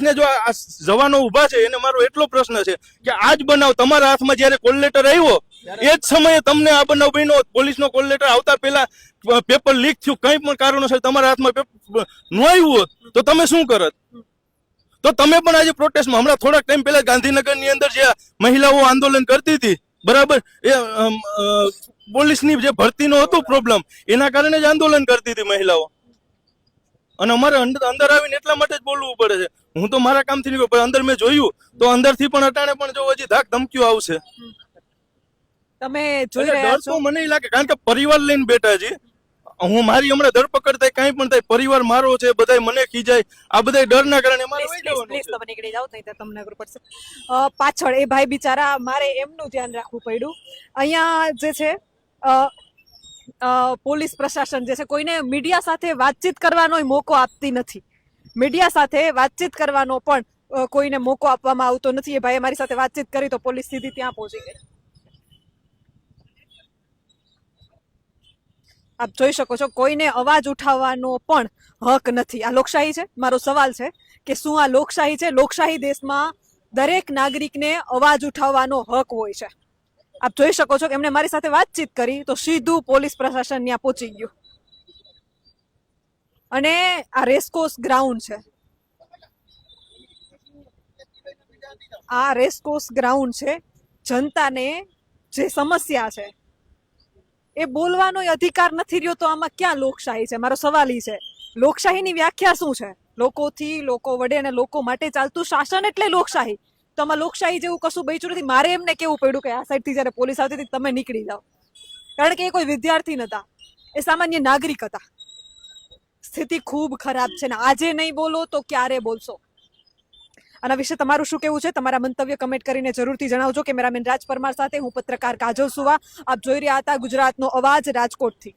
પોલીસને જો આ જવાનો ઉભા છે એને મારો એટલો પ્રશ્ન છે કે આજ બનાવ તમારા હાથમાં જયારે કોલ લેટર આવ્યો એ જ સમયે તમને આ બનાવ બન્યો, પોલીસનો કોલ લેટર આવતા પહેલા પેપર લીક થયું, કંઈ પણ કારણોસર તમારા હાથમાં ન આવ્યું હોત તો તમે શું કરત? તો તમે પણ આજે પ્રોટેસ્ટમાં હમણાં થોડાક ટાઈમ પહેલા ગાંધીનગરની અંદર જે મહિલાઓ આંદોલન કરતી હતી, બરાબર, એ પોલીસની જે ભરતીનો હતો પ્રોબ્લેમ, એના કારણે જ આંદોલન કરતી હતી મહિલાઓ. અને અમારે અંદર આવીને એટલા માટે જ બોલવું પડે છે. હું તો મારા કામથી નીકળ્યો, પણ અંદર મેં જોયું તો અંદરથી પણ અટાણે પણ જો હજી ધાક ધમકીઓ આવશે. તમે જોઈ રહ્યા ડર તો મને લાગે, કારણ કે પરિવાર લઈને બેઠા છે. હું મારી હમણાં ધરપકડ થાય, કાંઈ પણ થાય, પરિવાર મારો છે, બધા મને ખીજાય, આ બધા ડરના કારણે મારે વહી જવાનું છે. તમે નીકળી જાઓ, નહીં તો તમને ખબર પડશે. પાછળ એ ભાઈ બિચારા, મારે એમનું ધ્યાન રાખવું પડ્યું. અહીંયા જે છે પોલીસ પ્રશાસન જે છે કોઈને મીડિયા સાથે વાતચીત કરવાનો મોકો આપતી નથી. મીડિયા સાથે વાતચીત કરવાનો પણ કોઈને મોકો આપવામાં આવતો નથી. એ ભાઈ મારી સાથે વાતચીત કરી તો પોલીસ સીધી ત્યાં પહોંચી ગઈ. આપ જોઈ શકો છો, કોઈને અવાજ ઉઠાવવાનો પણ હક નથી. આ લોકશાહી છે? મારો સવાલ છે કે શું આ લોકશાહી છે? લોકશાહી દેશમાં દરેક નાગરિકને અવાજ ઉઠાવવાનો હક હોય છે. આપ જોઈ શકો છો કે એમણે મારી સાથે વાતચીત કરી તો સીધું પોલીસ પ્રશાસન ત્યાં પહોંચી ગયું. અને આ રેસકોર્સ ગ્રાઉન્ડ છે, આ રેસકોર્સ ગ્રાઉન્ડ છે. જનતાને જે સમસ્યા છે એ બોલવાનો અધિકાર નથી રહ્યો, તો આમાં ક્યાં લોકશાહી છે? મારો સવાલ એ છે, લોકશાહીની વ્યાખ્યા શું છે? લોકોથી, લોકો વડે અને લોકો માટે ચાલતું શાસન એટલે લોકશાહી. તો આમાં લોકશાહી જેવું કશું બચ્યું નથી. મારે એમને કેવું પડ્યું કે આ સાઈડથી જયારે પોલીસ આવતી હતી તમે નીકળી જાઓ, કારણ કે એ કોઈ વિદ્યાર્થી નતા, એ સામાન્ય નાગરિક હતા. સ્થિતિ ખૂબ ખરાબ છે ને આજે નહીં બોલો તો ક્યારે બોલશો? આના વિશે તમારું શું કહેવું છે? તમારા મંતવ્ય કમેન્ટ કરીને જરૂરથી જણાવજો. કેમેરામેન રાજ પરમાર સાથે હું પત્રકાર કાજલ સુવા. આપ જોઈ રહ્યા હતા ગુજરાતનો અવાજ રાજકોટથી.